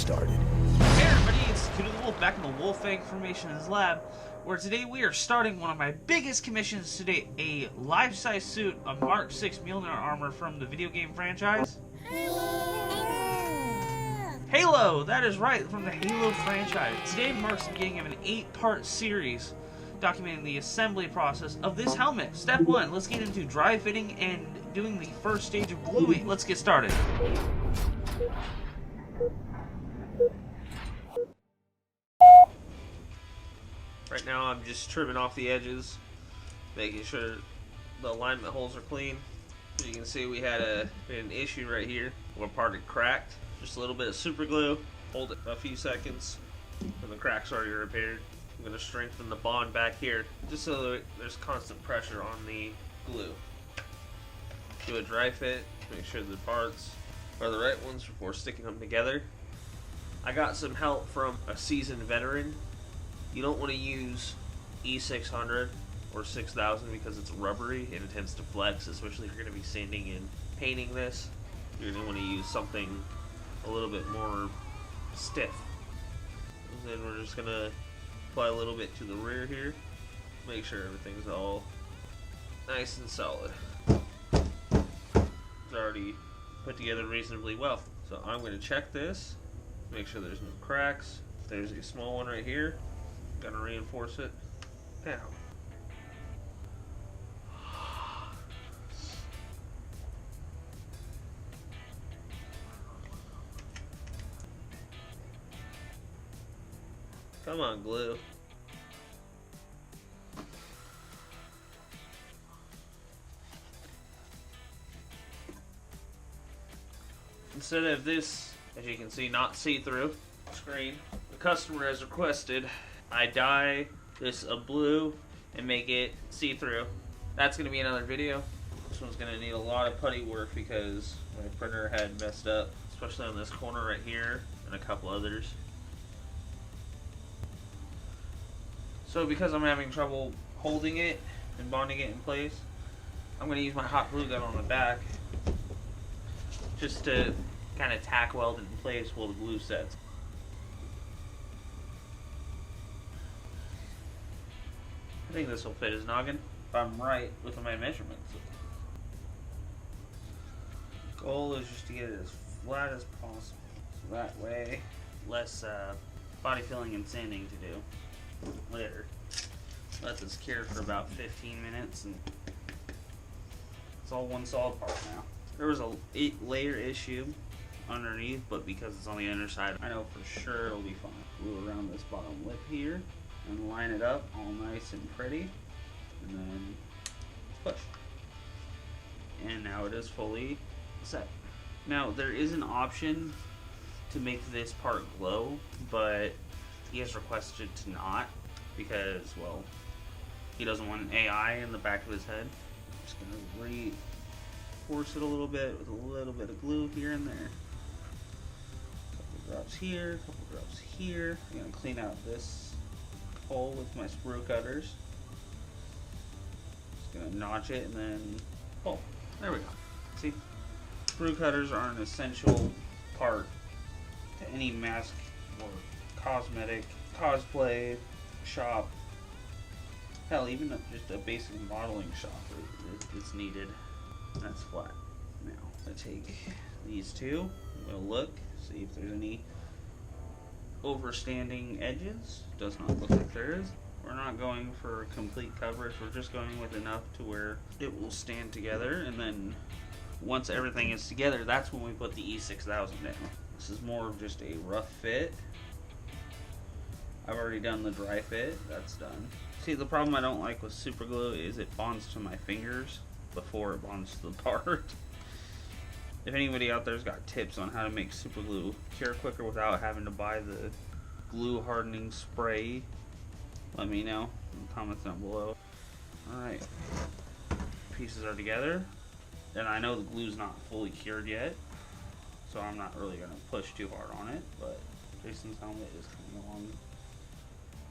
started. Hey everybody, it's Kudo the Wolf back in the Wolfang Formations lab, where today we are starting one of my biggest commissions to date, a life-size suit of Mark 6 Mjolnir armor from the video game franchise. Halo! That is right, from the Halo franchise. Today marks the beginning of an 8-part series documenting the assembly process of this helmet. Step 1, let's get into dry fitting and doing the first stage of gluing. Let's get started. Right now I'm just trimming off the edges, making sure the alignment holes are clean. As you can see, we had an issue right here. One part had cracked. Just a little bit of super glue. Hold it a few seconds and the crack's already repaired. I'm going to strengthen the bond back here just so that there's constant pressure on the glue. Do a dry fit, make sure the parts are the right ones before sticking them together. I got some help from a seasoned veteran. You don't want to use E600 or 6000 because it's rubbery and it tends to flex, especially if you're going to be sanding and painting this. You're going to want to use something a little bit more stiff. And then we're just going to apply a little bit to the rear here. Make sure everything's all nice and solid. It's already put together reasonably well. So I'm going to check this, make sure there's no cracks. There's a small one right here. Gonna reinforce it now. Come on, glue. Instead of this, as you can see, not see-through screen, the customer has requested I dye this a blue and make it see-through. That's going to be another video. This one's going to need a lot of putty work because my printer had messed up, especially on this corner right here and a couple others. So because I'm having trouble holding it and bonding it in place, I'm going to use my hot glue gun on the back just to kind of tack weld it in place while the glue sets. I think this will fit his noggin, if I'm right with my measurements. The goal is just to get it as flat as possible. So that way, less body filling and sanding to do later. Let this cure for about 15 minutes and it's all one solid part now. There was a 8-layer issue underneath, but because it's on the underside, I know for sure it'll be fine. Glue around this bottom lip here and line it up all nice and pretty, and then push. And now it is fully set. Now there is an option to make this part glow, but he has requested to not because, well, he doesn't want an AI in the back of his head. I'm just gonna reinforce it a little bit with a little bit of glue here and there. Couple drops here, couple drops here. I'm gonna clean out this hole with my sprue cutters. Just gonna notch it and then pull. There we go. See, sprue cutters are an essential part to any mask or cosmetic, cosplay shop. Hell, even just a basic modeling shop it's needed. That's flat. Now I take these two. I'm gonna look, see if there's any overstanding edges. Does not look like there is. We're not going for complete coverage, we're just going with enough to where it will stand together, and then once everything is together, that's when we put the E6000 down. This is more of just a rough fit. I've already done the dry fit, that's done. See, the problem I don't like with super glue is it bonds to my fingers before it bonds to the part. If anybody out there's got tips on how to make super glue cure quicker without having to buy the glue hardening spray, let me know in the comments down below. Alright, pieces are together, and I know the glue's not fully cured yet, so I'm not really going to push too hard on it, but Jason's helmet is coming along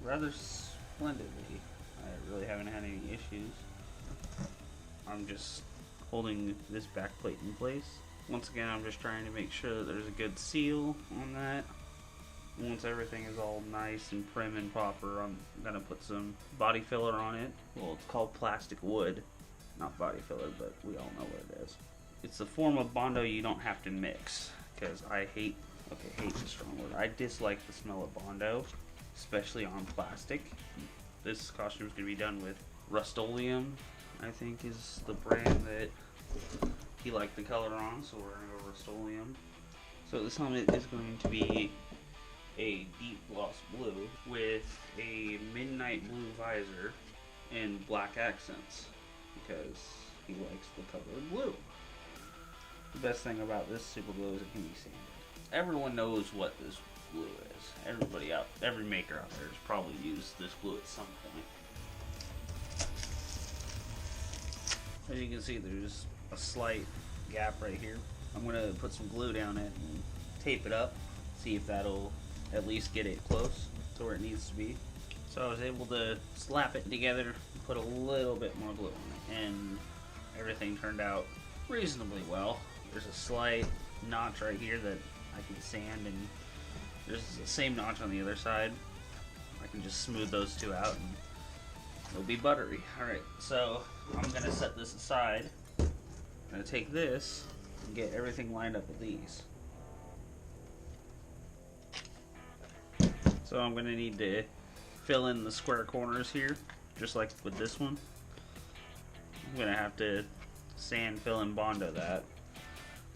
rather splendidly. I really haven't had any issues. I'm just holding this back plate in place. Once again, I'm just trying to make sure that there's a good seal on that. Once everything is all nice and prim and proper, I'm gonna put some body filler on it. Well, it's called plastic wood, not body filler, but we all know what it is. It's a form of Bondo you don't have to mix, because hate's a strong word. I dislike the smell of Bondo, especially on plastic. This costume is gonna be done with Rust-Oleum, I think is the brand that he liked the color on, so we're gonna go Rust-Oleum. So this helmet is going to be a deep gloss blue with a midnight blue visor and black accents because he likes the color blue. The best thing about this Superglue is it can be sanded. Everyone knows what this glue is. Every maker out there has probably used this glue at some point. As you can see, there's a slight gap right here. I'm going to put some glue down it and tape it up, see if that'll at least get it close to where it needs to be. So I was able to slap it together, put a little bit more glue on it, and everything turned out reasonably well. There's a slight notch right here that I can sand, and there's the same notch on the other side. I can just smooth those two out and it'll be buttery. Alright, so I'm going to set this aside. I'm going to take this and get everything lined up with these. So I'm going to need to fill in the square corners here, just like with this one. I'm going to have to sand, fill, and Bondo that.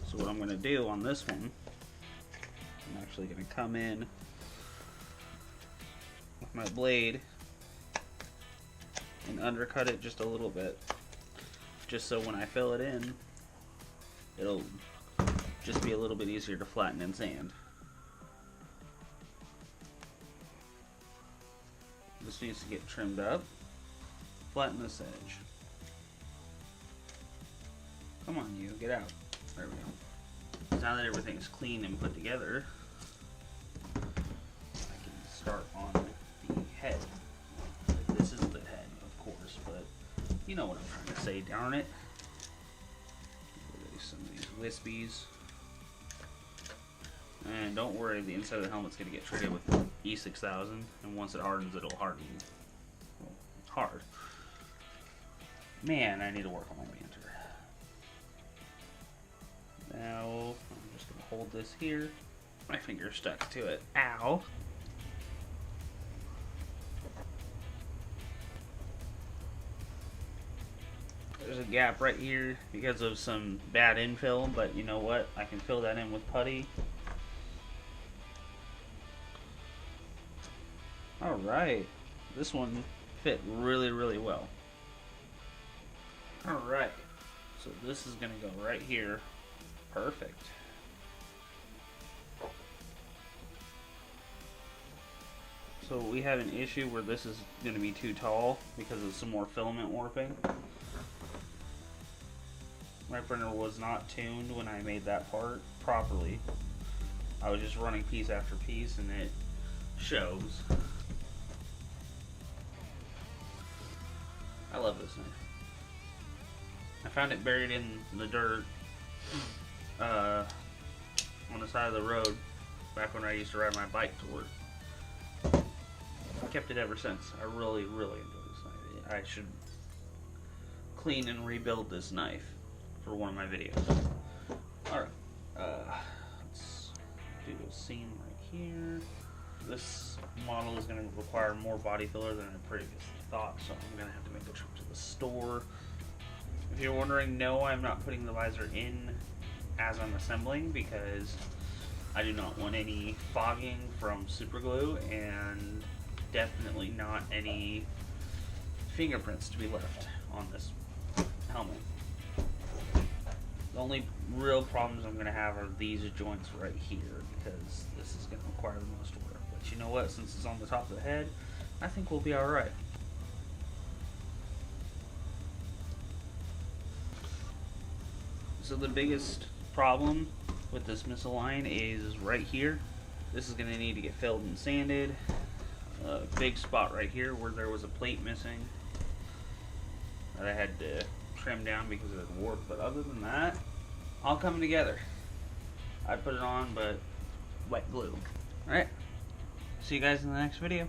So what I'm going to do on this one, I'm actually going to come in with my blade and undercut it just a little bit, just so when I fill it in, it'll just be a little bit easier to flatten and sand. This needs to get trimmed up. Flatten this edge. Come on, you, get out. There we go. Now that everything's clean and put together, I can start on the head. This is the head, of course, but you know what I'm trying to say, darn it. Some of these wispies. And don't worry, the inside of the helmet's going to get treated with E6000, and once it hardens, it'll harden hard. Man, I need to work on my banter. Now, I'm just going to hold this here. My finger's stuck to it. Ow! There's a gap right here because of some bad infill, but you know what? I can fill that in with putty. Alright, this one fit really, really well. Alright, so this is going to go right here. Perfect. So we have an issue where this is going to be too tall because of some more filament warping. My printer was not tuned when I made that part properly. I was just running piece after piece and it shows. I love this knife. I found it buried in the dirt on the side of the road back when I used to ride my bike to work. I kept it ever since. I really, really enjoy this knife. I should clean and rebuild this knife for one of my videos. Alright, let's do a seam right here. This model is going to require more body filler than I previously thought, so I'm going to have to make a trip to the store. If you're wondering, no, I'm not putting the visor in as I'm assembling because I do not want any fogging from Superglue and definitely not any fingerprints to be left on this helmet. The only real problems I'm going to have are these joints right here because this is going to require the most work. But you know what? Since it's on the top of the head, I think we'll be alright. So the biggest problem with this misalign is right here. This is going to need to get filled and sanded. A big spot right here where there was a plate missing that I had to trim down because it had warped, but other than that, all coming together. I put it on, but wet glue. Alright, See you guys in the next video.